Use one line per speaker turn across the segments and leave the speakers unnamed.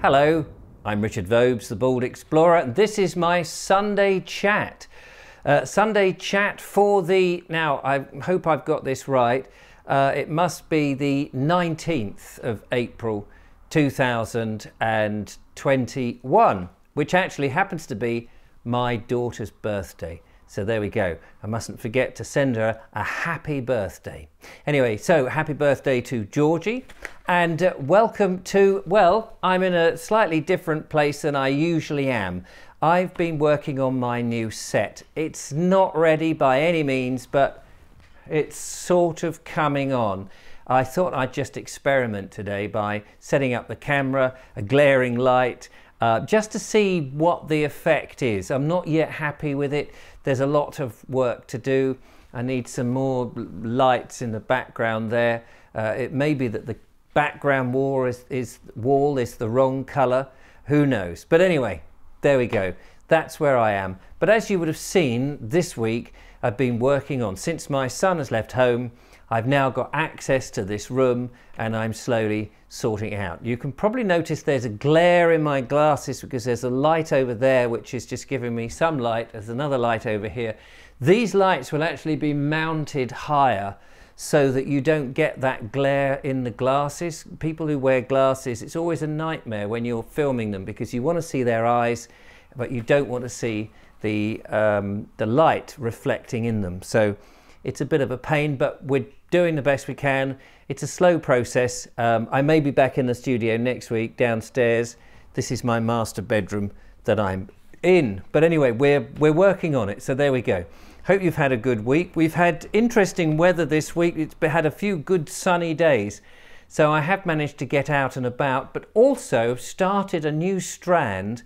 Hello, I'm Richard Vobes, the Bald Explorer, and this is my Sunday chat. Sunday chat for now I hope I've got this right, it must be the 19th of April 2021, which actually happens to be my daughter's birthday. So there we go. I mustn't forget to send her a happy birthday. Anyway, so happy birthday to Georgie, and welcome to, well, I'm in a slightly different place than I usually am. I've been working on my new set. It's not ready by any means, but it's sort of coming on. I thought I'd just experiment today by setting up the camera, a glaring light, just to see what the effect is. I'm not yet happy with it. There's a lot of work to do. I need some more lights in the background there. It may be that the background wall is the wrong color. Who knows? But anyway, there we go. That's where I am. But as you would have seen this week, I've been working on, since my son has left home, I've now got access to this room and I'm slowly sorting it out. You can probably notice there's a glare in my glasses because there's a light over there which is just giving me some light. There's another light over here. These lights will actually be mounted higher so that you don't get that glare in the glasses. People who wear glasses, it's always a nightmare when you're filming them because you want to see their eyes, but you don't want to see the light reflecting in them. So it's a bit of a pain, but we're doing the best we can. It's a slow process. I may be back in the studio next week downstairs. This is my master bedroom that I'm in. But anyway, we're working on it. So there we go. Hope you've had a good week. We've had interesting weather this week. It's had a few good sunny days. So I have managed to get out and about, but also started a new strand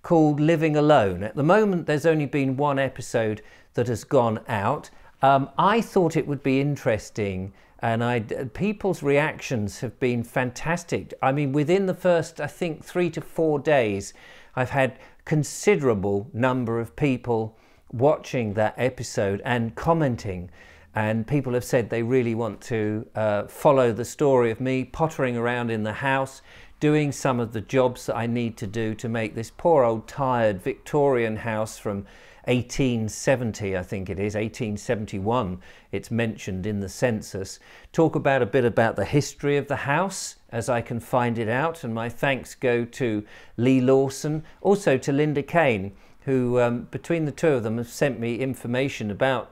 called Living Alone. At the moment, there's only been one episode that has gone out. I thought it would be interesting, and people's reactions have been fantastic. I mean, within the first, I think, 3 to 4 days, I've had considerable number of people watching that episode and commenting, and people have said they really want to follow the story of me pottering around in the house, doing some of the jobs that I need to do to make this poor old tired Victorian house from 1870, I think it is, 1871, it's mentioned in the census. Talk about a bit about the history of the house as I can find it out, and my thanks go to Lee Lawson, also to Linda Kane, who between the two of them have sent me information about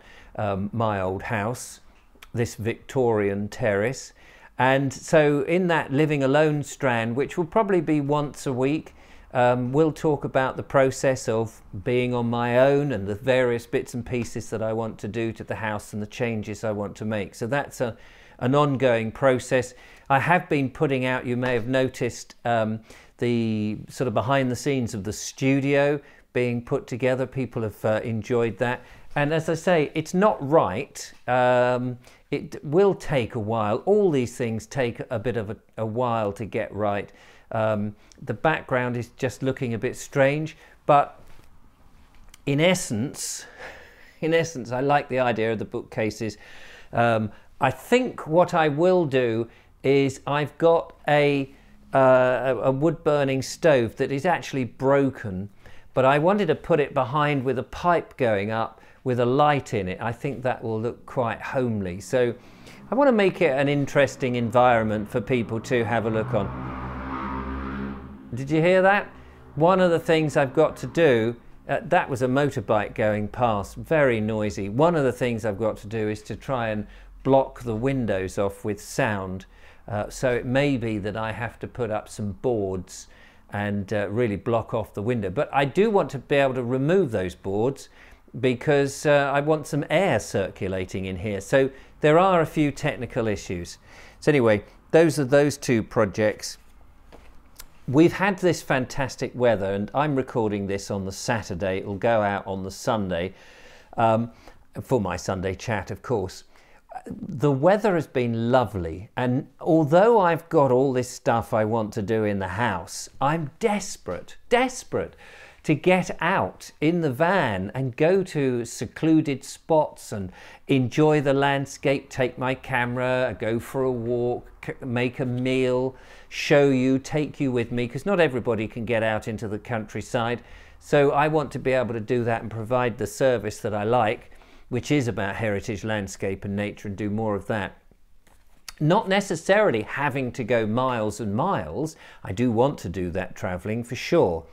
my old house, this Victorian terrace. And so in that Living Alone strand, which will probably be once a week, we'll talk about the process of being on my own and the various bits and pieces that I want to do to the house and the changes I want to make. So that's an ongoing process. I have been putting out, you may have noticed, the sort of behind the scenes of the studio being put together. People have enjoyed that. And as I say, it's not right. It will take a while. All these things take a bit of a while to get right. The background is just looking a bit strange, but in essence, I like the idea of the bookcases. I think what I will do is I've got a wood-burning stove that is actually broken, but I wanted to put it behind with a pipe going up with a light in it. I think that will look quite homely. So I want to make it an interesting environment for people to have a look on. Did you hear that? One of the things I've got to do, that was a motorbike going past, very noisy. One of the things I've got to do is to try and block the windows off with sound. So it may be that I have to put up some boards and really block off the window. But I do want to be able to remove those boards because I want some air circulating in here. So there are a few technical issues. So anyway, those are those two projects. We've had this fantastic weather, and I'm recording this on the Saturday. It will go out on the Sunday, for my Sunday chat, of course. The weather has been lovely, and although I've got all this stuff I want to do in the house, I'm desperate to get out in the van and go to secluded spots and enjoy the landscape, take my camera, go for a walk, make a meal, show you, take you with me, because not everybody can get out into the countryside. So I want to be able to do that and provide the service that I like, which is about heritage, landscape and nature, and do more of that. Not necessarily having to go miles and miles. I do want to do that traveling for sure.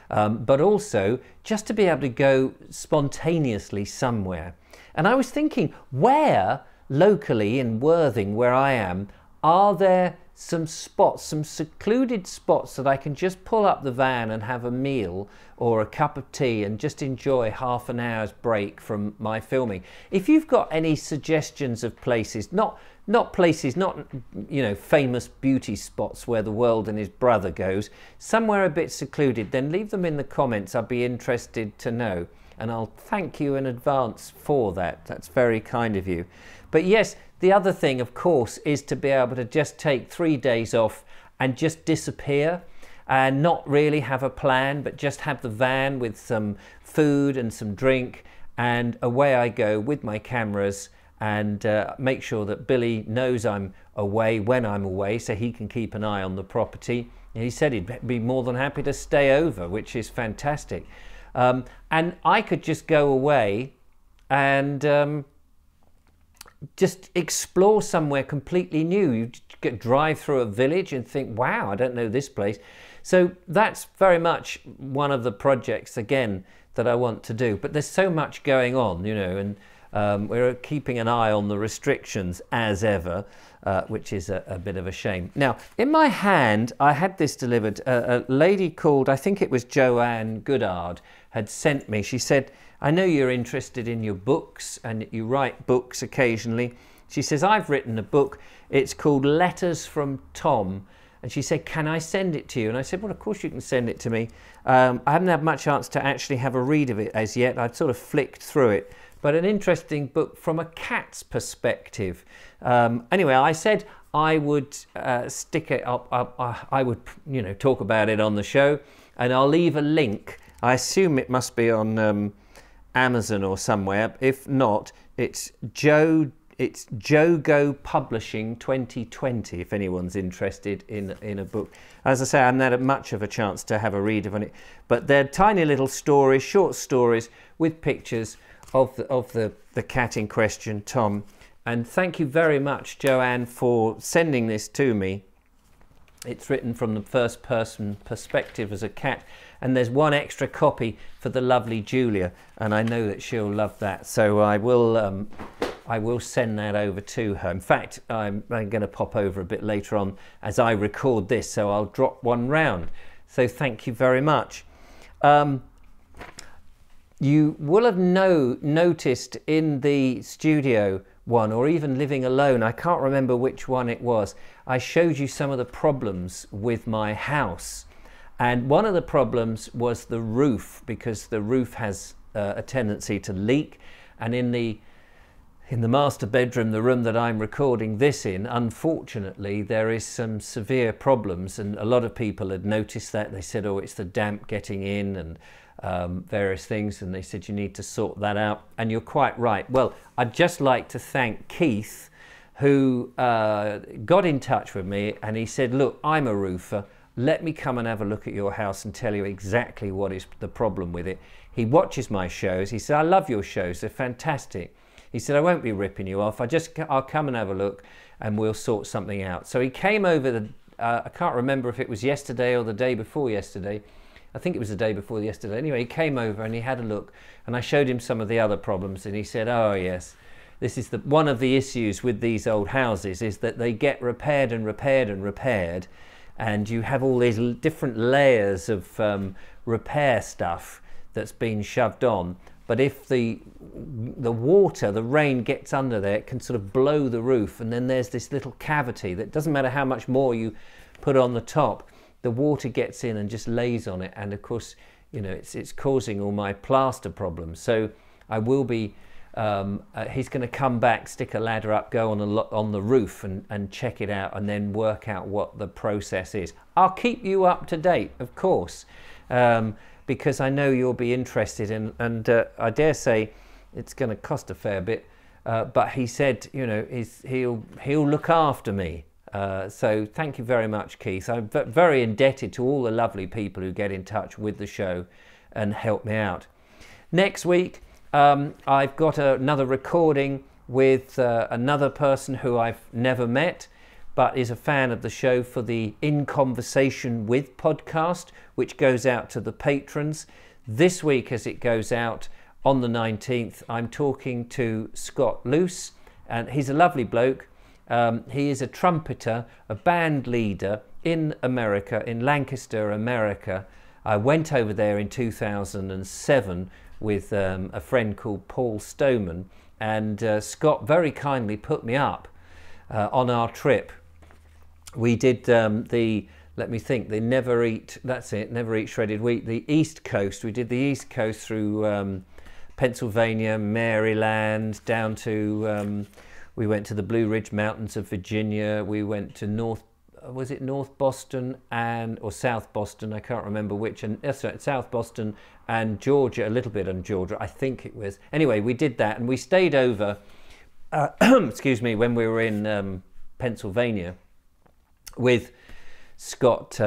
But also just to be able to go spontaneously somewhere. And I was thinking, where locally in Worthing, where I am, are there some spots, some secluded spots that I can just pull up the van and have a meal or a cup of tea and just enjoy half an hour's break from my filming? If you've got any suggestions of places, not you know, famous beauty spots where the world and his brother goes, somewhere a bit secluded, then leave them in the comments. I'd be interested to know, and I'll thank you in advance for that. That's very kind of you. But yes, the other thing, of course, is to be able to just take 3 days off and just disappear and not really have a plan, but just have the van with some food and some drink, and away I go with my cameras, and make sure that Billy knows I'm away when I'm away, so he can keep an eye on the property. And he said he'd be more than happy to stay over, which is fantastic. And I could just go away and just explore somewhere completely new. You drive through a village and think, wow, I don't know this place. So that's very much one of the projects, again, that I want to do. But there's so much going on, you know, and we're keeping an eye on the restrictions as ever, which is a bit of a shame. Now, in my hand, I had this delivered. A lady called, I think it was Joanne Goodard, had sent me. She said, I know you're interested in your books and you write books occasionally. She says, I've written a book. It's called Letters from Tom. And she said, can I send it to you? And I said, well, of course you can send it to me. I haven't had much chance to actually have a read of it as yet. I've sort of flicked through it. But an interesting book from a cat's perspective. Anyway, I said I would stick it up. I would, you know, talk about it on the show, and I'll leave a link. I assume it must be on Amazon or somewhere. If not, it's Jogo Publishing 2020. If anyone's interested in a book, as I say, I haven't had much of a chance to have a read of it, but they're tiny little stories, short stories with pictures of the cat in question, Tom. And thank you very much, Joanne, for sending this to me. It's written from the first person perspective as a cat, and there's one extra copy for the lovely Julia, and I know that she'll love that. So I will send that over to her. In fact, I'm going to pop over a bit later on as I record this, so I'll drop one round. So thank you very much. You will have noticed in the studio one, or even living alone, I can't remember which one it was, I showed you some of the problems with my house. And one of the problems was the roof, because the roof has a tendency to leak. And in the master bedroom, the room that I'm recording this in, unfortunately, there is some severe problems. And a lot of people had noticed that. They said, oh, it's the damp getting in and various things, and they said you need to sort that out, and you're quite right. Well, I'd just like to thank Keith, who got in touch with me, and he said, look, I'm a roofer, let me come and have a look at your house and tell you exactly what is the problem with it. He watches my shows. He said, I love your shows, they're fantastic. He said, I won't be ripping you off, I'll come and have a look and we'll sort something out. So he came over I can't remember if it was yesterday or the day before yesterday. I think it was the day before yesterday. Anyway, he came over and he had a look, and I showed him some of the other problems, and he said, oh yes, this is one of the issues with these old houses, is that they get repaired and repaired and repaired, and you have all these different layers of repair stuff that's been shoved on. But if the water, the rain gets under there, it can sort of blow the roof, and then there's this little cavity that doesn't matter how much more you put on the top, the water gets in and just lays on it, and of course, you know, it's causing all my plaster problems. So I will be, he's going to come back, stick a ladder up, go on the roof and check it out, and then work out what the process is. I'll keep you up to date, of course, because I know you'll be interested in, and I dare say it's going to cost a fair bit, but he said, you know, he'll look after me. So thank you very much, Keith. I'm very indebted to all the lovely people who get in touch with the show and help me out. Next week, I've got another recording with another person who I've never met, but is a fan of the show, for the In Conversation With podcast, which goes out to the patrons. This week, as it goes out on the 19th, I'm talking to Scott Luce, and he's a lovely bloke. He is a trumpeter, a band leader in America, in Lancaster, America. I went over there in 2007 with a friend called Paul Stoneman, and Scott very kindly put me up on our trip. We did the Never Eat Shredded Wheat, the East Coast. We did the East Coast through Pennsylvania, Maryland, down to, we went to the Blue Ridge Mountains of Virginia. We went to North Boston or South Boston, I can't remember which, and South Boston and Georgia, a little bit on Georgia, I think it was. Anyway, we did that, and we stayed over, excuse me, when we were in Pennsylvania with Scott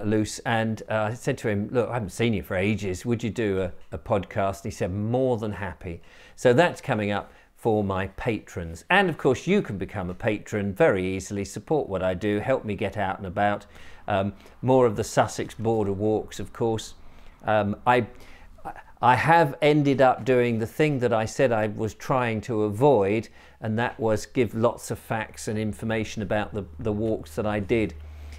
Luce, and I said to him, look, I haven't seen you for ages, would you do a podcast? And he said, more than happy. So that's coming up for my patrons. And of course, you can become a patron very easily, support what I do, help me get out and about. More of the Sussex Border Walks, of course. I have ended up doing the thing that I said I was trying to avoid, and that was give lots of facts and information about the walks that I did.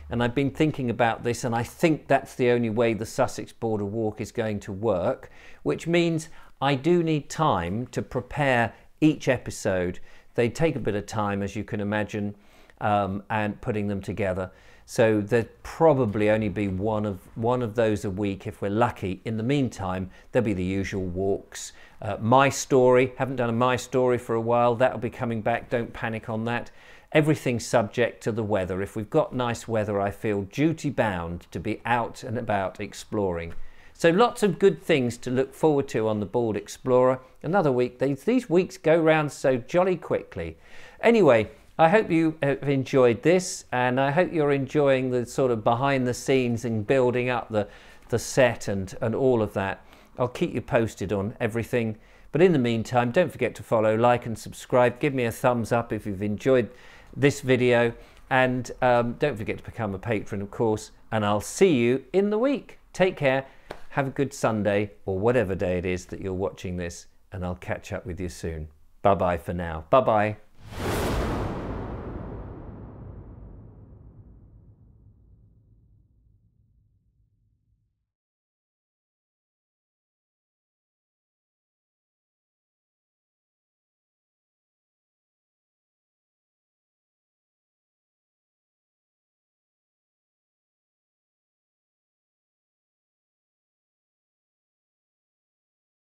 And I've been thinking about this, and I think that's the only way the Sussex Border Walk is going to work, which means I do need time to prepare each episode. They take a bit of time, as you can imagine, and putting them together. So there'll probably only be one of those a week if we're lucky. In the meantime, there'll be the usual walks. My story, haven't done a My Story for a while. That'll be coming back. Don't panic on that. Everything's subject to the weather. If we've got nice weather, I feel duty bound to be out and about exploring. So lots of good things to look forward to on the Board Explorer. Another week. These weeks go round so jolly quickly. Anyway, I hope you have enjoyed this, and I hope you're enjoying the sort of behind the scenes and building up the set and all of that. I'll keep you posted on everything. But in the meantime, don't forget to follow, like and subscribe. Give me a thumbs up if you've enjoyed this video. And don't forget to become a patron, of course. And I'll see you in the week. Take care. Have a good Sunday, or whatever day it is that you're watching this. And I'll catch up with you soon. Bye-bye for now. Bye-bye.